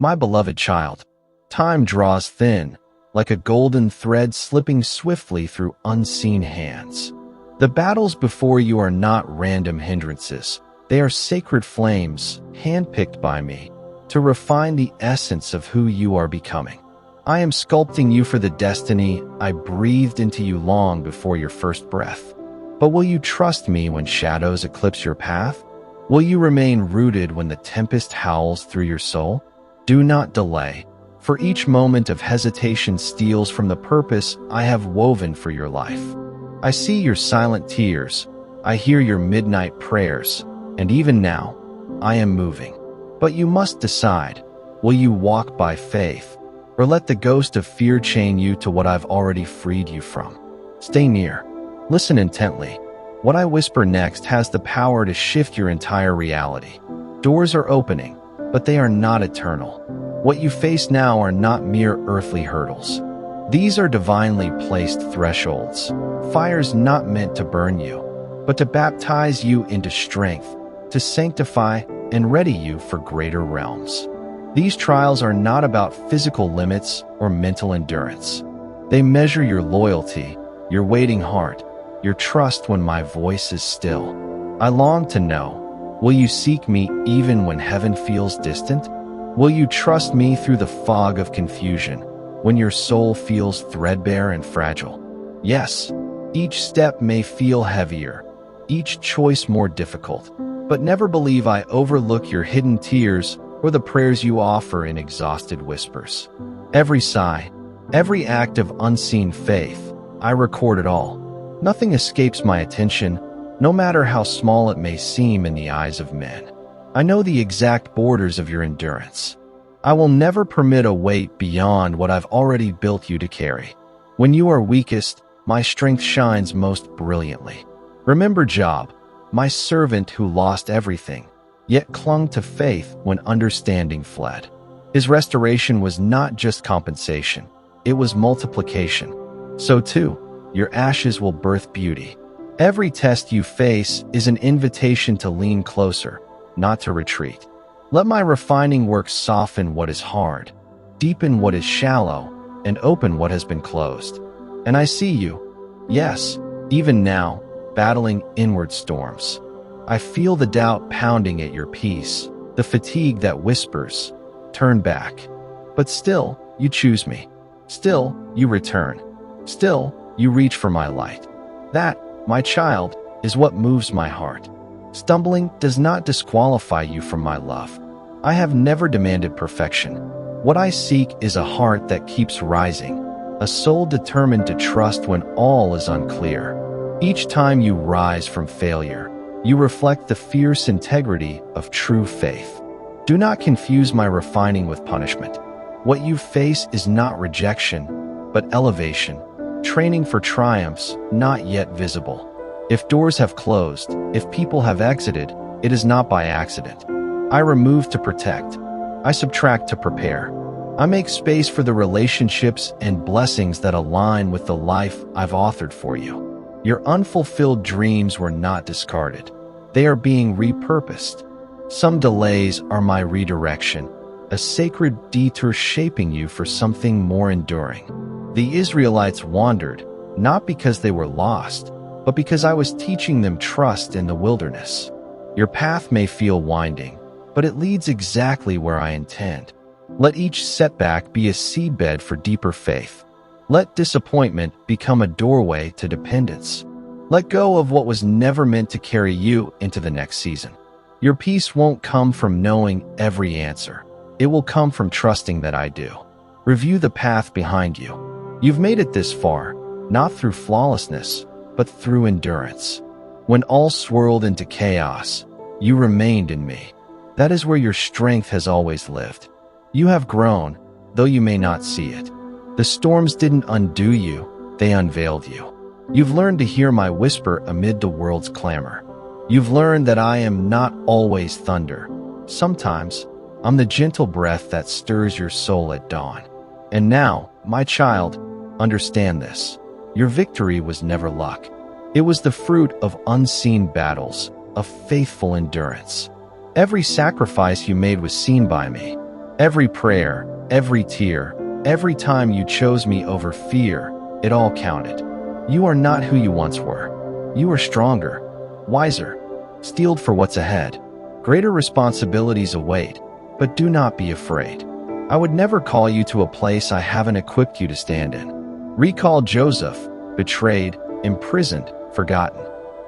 My beloved child, time draws thin, like a golden thread slipping swiftly through unseen hands. The battles before you are not random hindrances. They are sacred flames, handpicked by me, to refine the essence of who you are becoming. I am sculpting you for the destiny I breathed into you long before your first breath. But will you trust me when shadows eclipse your path? Will you remain rooted when the tempest howls through your soul? Do not delay, for each moment of hesitation steals from the purpose I have woven for your life. I see your silent tears, I hear your midnight prayers, and even now, I am moving. But you must decide, will you walk by faith, or let the ghost of fear chain you to what I've already freed you from? Stay near, listen intently. What I whisper next has the power to shift your entire reality. Doors are opening, but they are not eternal. What you face now are not mere earthly hurdles. These are divinely placed thresholds, fires not meant to burn you, but to baptize you into strength, to sanctify and ready you for greater realms. These trials are not about physical limits or mental endurance. They measure your loyalty, your waiting heart, your trust when my voice is still. I long to know, will you seek me even when heaven feels distant? Will you trust me through the fog of confusion, when your soul feels threadbare and fragile? Yes, each step may feel heavier, each choice more difficult, but never believe I overlook your hidden tears or the prayers you offer in exhausted whispers. Every sigh, every act of unseen faith, I record it all. Nothing escapes my attention, no matter how small it may seem in the eyes of men. I know the exact borders of your endurance. I will never permit a weight beyond what I've already built you to carry. When you are weakest, my strength shines most brilliantly. Remember Job, my servant who lost everything, yet clung to faith when understanding fled. His restoration was not just compensation, it was multiplication. So too, your ashes will birth beauty. Every test you face is an invitation to lean closer, not to retreat. Let my refining work soften what is hard, deepen what is shallow, and open what has been closed. And I see you, yes, even now, battling inward storms. I feel the doubt pounding at your peace, the fatigue that whispers, turn back. But still, you choose me. Still, you return. Still, you reach for my light. That, my child, is what moves my heart. Stumbling does not disqualify you from my love. I have never demanded perfection. What I seek is a heart that keeps rising, a soul determined to trust when all is unclear. Each time you rise from failure, you reflect the fierce integrity of true faith. Do not confuse my refining with punishment. What you face is not rejection, but elevation, training for triumphs not yet visible. If doors have closed, if people have exited, it is not by accident. I remove to protect. I subtract to prepare. I make space for the relationships and blessings that align with the life I've authored for you. Your unfulfilled dreams were not discarded. They are being repurposed. Some delays are my redirection, a sacred detour shaping you for something more enduring. The Israelites wandered, not because they were lost, but because I was teaching them trust in the wilderness. Your path may feel winding, but it leads exactly where I intend. Let each setback be a seedbed for deeper faith. Let disappointment become a doorway to dependence. Let go of what was never meant to carry you into the next season. Your peace won't come from knowing every answer. It will come from trusting that I do. Review the path behind you. You've made it this far, not through flawlessness, but through endurance. When all swirled into chaos, you remained in me. That is where your strength has always lived. You have grown, though you may not see it. The storms didn't undo you, they unveiled you. You've learned to hear my whisper amid the world's clamor. You've learned that I am not always thunder. Sometimes, I'm the gentle breath that stirs your soul at dawn. And now, my child, understand this. Your victory was never luck. It was the fruit of unseen battles, of faithful endurance. Every sacrifice you made was seen by me. Every prayer, every tear, every time you chose me over fear, it all counted. You are not who you once were. You are stronger, wiser, steeled for what's ahead. Greater responsibilities await, but do not be afraid. I would never call you to a place I haven't equipped you to stand in. Recall Joseph, betrayed, imprisoned, forgotten.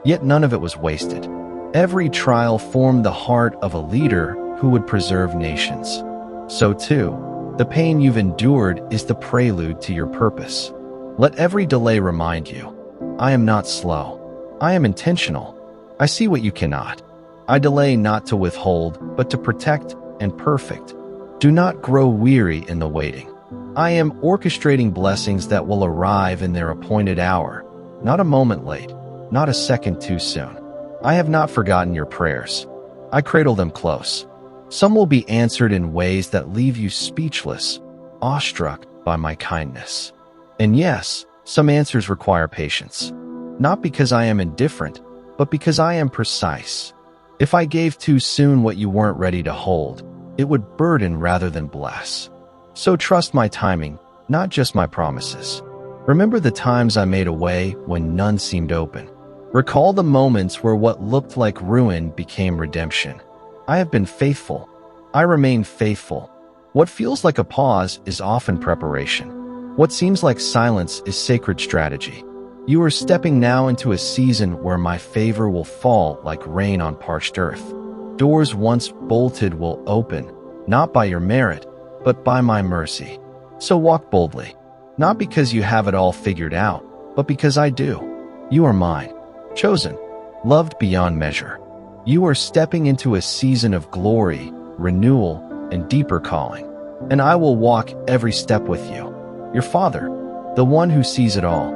Yet none of it was wasted. Every trial formed the heart of a leader who would preserve nations. So too, the pain you've endured is the prelude to your purpose. Let every delay remind you, I am not slow. I am intentional. I see what you cannot. I delay not to withhold, but to protect and perfect. Do not grow weary in the waiting. I am orchestrating blessings that will arrive in their appointed hour, not a moment late, not a second too soon. I have not forgotten your prayers. I cradle them close. Some will be answered in ways that leave you speechless, awestruck by my kindness. And yes, some answers require patience. Not because I am indifferent, but because I am precise. If I gave too soon what you weren't ready to hold, it would burden rather than bless. So trust my timing, not just my promises. Remember the times I made a way when none seemed open. Recall the moments where what looked like ruin became redemption. I have been faithful. I remain faithful. What feels like a pause is often preparation. What seems like silence is sacred strategy. You are stepping now into a season where my favor will fall like rain on parched earth. Doors once bolted will open, not by your merit, but by my mercy. So walk boldly, not because you have it all figured out, but because I do. You are mine, chosen, loved beyond measure. You are stepping into a season of glory, renewal, and deeper calling. And I will walk every step with you. Your Father, the one who sees it all.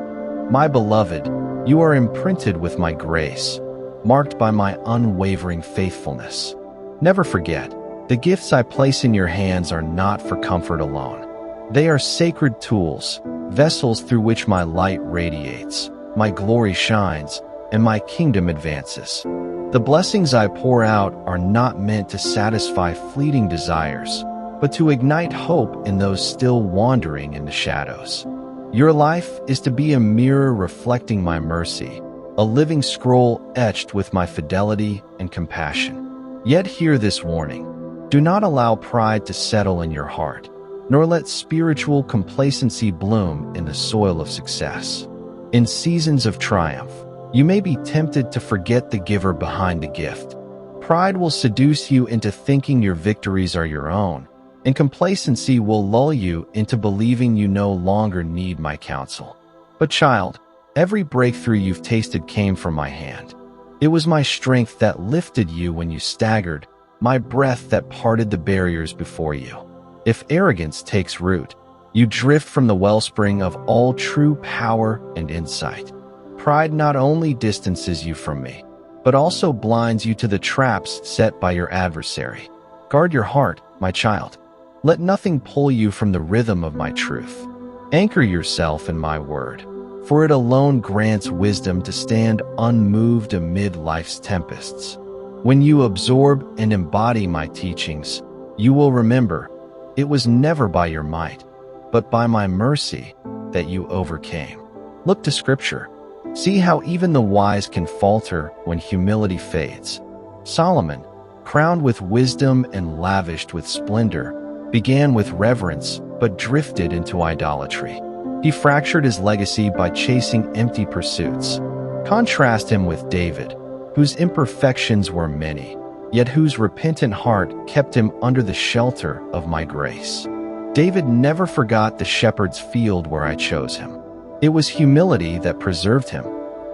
My beloved, you are imprinted with my grace, marked by my unwavering faithfulness. Never forget, the gifts I place in your hands are not for comfort alone. They are sacred tools, vessels through which my light radiates, my glory shines, and my kingdom advances. The blessings I pour out are not meant to satisfy fleeting desires, but to ignite hope in those still wandering in the shadows. Your life is to be a mirror reflecting my mercy, a living scroll etched with my fidelity and compassion. Yet hear this warning. Do not allow pride to settle in your heart, nor let spiritual complacency bloom in the soil of success. In seasons of triumph, you may be tempted to forget the giver behind the gift. Pride will seduce you into thinking your victories are your own, and complacency will lull you into believing you no longer need my counsel. But child, every breakthrough you've tasted came from my hand. It was my strength that lifted you when you staggered, my breath that parted the barriers before you. If arrogance takes root, you drift from the wellspring of all true power and insight. Pride not only distances you from me, but also blinds you to the traps set by your adversary. Guard your heart, my child. Let nothing pull you from the rhythm of my truth. Anchor yourself in my word, for it alone grants wisdom to stand unmoved amid life's tempests. When you absorb and embody my teachings, you will remember, it was never by your might, but by my mercy that you overcame. Look to Scripture. See how even the wise can falter when humility fades. Solomon, crowned with wisdom and lavished with splendor, began with reverence but drifted into idolatry. He fractured his legacy by chasing empty pursuits. Contrast him with David, whose imperfections were many, yet whose repentant heart kept him under the shelter of my grace. David never forgot the shepherd's field where I chose him. It was humility that preserved him.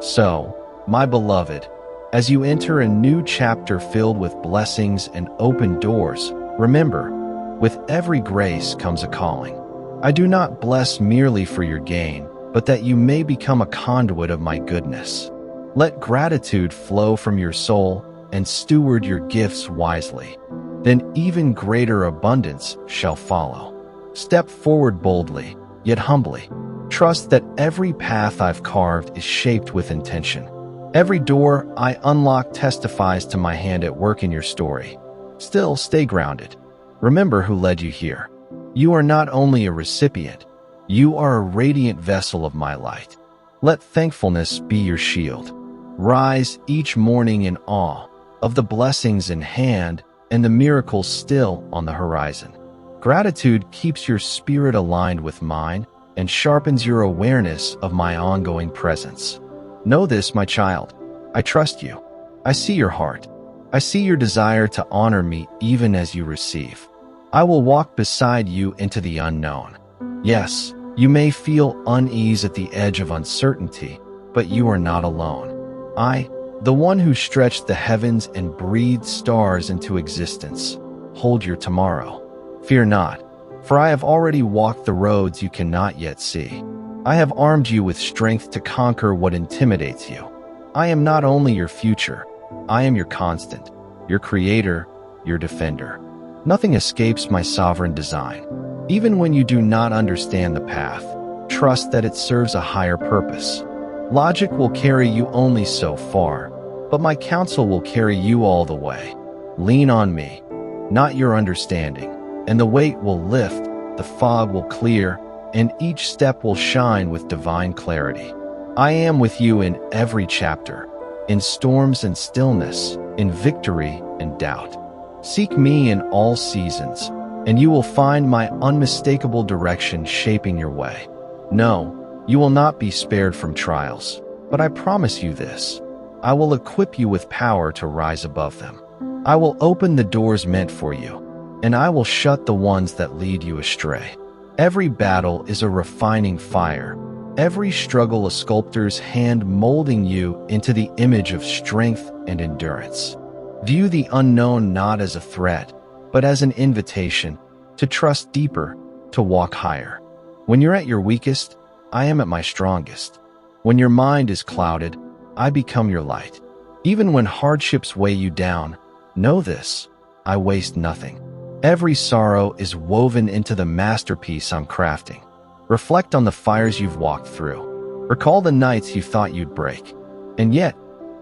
So, my beloved, as you enter a new chapter filled with blessings and open doors, remember, with every grace comes a calling. I do not bless merely for your gain, but that you may become a conduit of my goodness. Let gratitude flow from your soul and steward your gifts wisely. Then even greater abundance shall follow. Step forward boldly, yet humbly. Trust that every path I've carved is shaped with intention. Every door I unlock testifies to my hand at work in your story. Still, stay grounded. Remember who led you here. You are not only a recipient, you are a radiant vessel of my light. Let thankfulness be your shield. Rise each morning in awe of the blessings in hand and the miracles still on the horizon. Gratitude keeps your spirit aligned with mine and sharpens your awareness of my ongoing presence. Know this, my child. I trust you. I see your heart. I see your desire to honor me even as you receive. I will walk beside you into the unknown. Yes, you may feel unease at the edge of uncertainty, but you are not alone. I, the one who stretched the heavens and breathed stars into existence, hold your tomorrow. Fear not, for I have already walked the roads you cannot yet see. I have armed you with strength to conquer what intimidates you. I am not only your future, I am your constant, your creator, your defender. Nothing escapes my sovereign design. Even when you do not understand the path, trust that it serves a higher purpose. Logic will carry you only so far, but my counsel will carry you all the way. Lean on me, not your understanding, and the weight will lift, the fog will clear, and each step will shine with divine clarity. I am with you in every chapter, in storms and stillness, in victory and doubt. Seek me in all seasons, and you will find my unmistakable direction shaping your way. No, you will not be spared from trials, but I promise you this. I will equip you with power to rise above them. I will open the doors meant for you, and I will shut the ones that lead you astray. Every battle is a refining fire, every struggle a sculptor's hand molding you into the image of strength and endurance. View the unknown not as a threat, but as an invitation to trust deeper, to walk higher. When you're at your weakest, I am at my strongest. When your mind is clouded, I become your light. Even when hardships weigh you down, know this, I waste nothing. Every sorrow is woven into the masterpiece I'm crafting. Reflect on the fires you've walked through. Recall the nights you thought you'd break. And yet,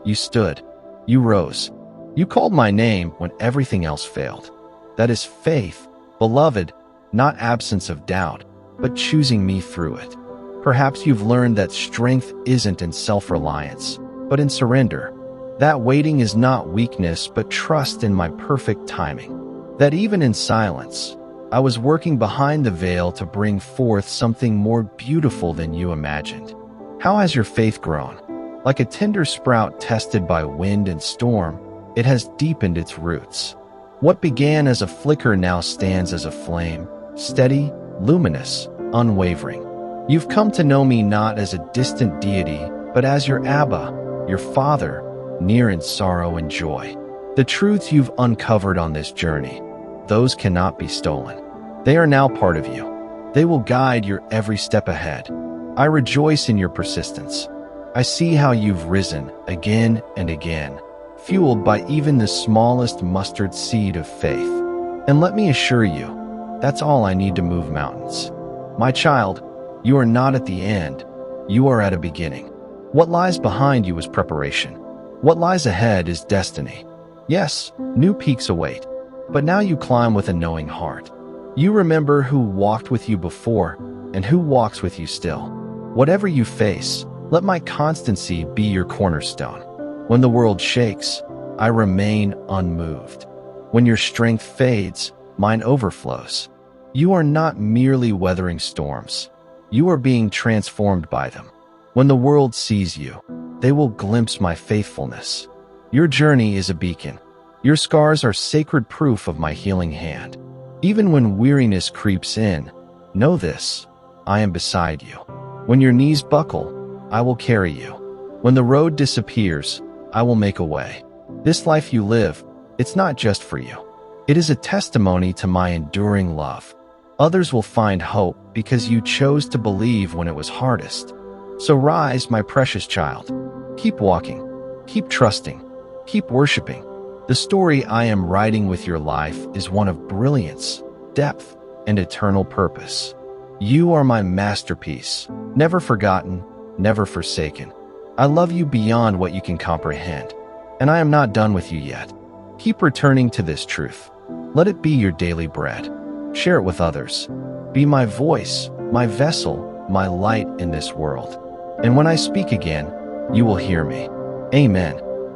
you stood. You rose. You called my name when everything else failed. That is faith, beloved, not absence of doubt, but choosing me through it. Perhaps you've learned that strength isn't in self-reliance, but in surrender. That waiting is not weakness, but trust in my perfect timing. That even in silence, I was working behind the veil to bring forth something more beautiful than you imagined. How has your faith grown? Like a tender sprout tested by wind and storm, it has deepened its roots. What began as a flicker now stands as a flame, steady, luminous, unwavering. You've come to know me not as a distant deity, but as your Abba, your Father, near in sorrow and joy. The truths you've uncovered on this journey, those cannot be stolen. They are now part of you. They will guide your every step ahead. I rejoice in your persistence. I see how you've risen again and again, fueled by even the smallest mustard seed of faith. And let me assure you, that's all I need to move mountains. My child, you are not at the end. You are at a beginning. What lies behind you is preparation. What lies ahead is destiny. Yes, new peaks await, but now you climb with a knowing heart. You remember who walked with you before and who walks with you still. Whatever you face, let my constancy be your cornerstone. When the world shakes, I remain unmoved. When your strength fades, mine overflows. You are not merely weathering storms. You are being transformed by them. When the world sees you, they will glimpse my faithfulness. Your journey is a beacon. Your scars are sacred proof of my healing hand. Even when weariness creeps in, know this, I am beside you. When your knees buckle, I will carry you. When the road disappears, I will make a way. This life you live, it's not just for you. It is a testimony to my enduring love. Others will find hope because you chose to believe when it was hardest. So rise, my precious child. Keep walking. Keep trusting. Keep worshiping. The story I am writing with your life is one of brilliance, depth, and eternal purpose. You are my masterpiece, never forgotten, never forsaken. I love you beyond what you can comprehend, and I am not done with you yet. Keep returning to this truth. Let it be your daily bread. Share it with others. Be my voice, my vessel, my light in this world. And when I speak again, you will hear me. Amen.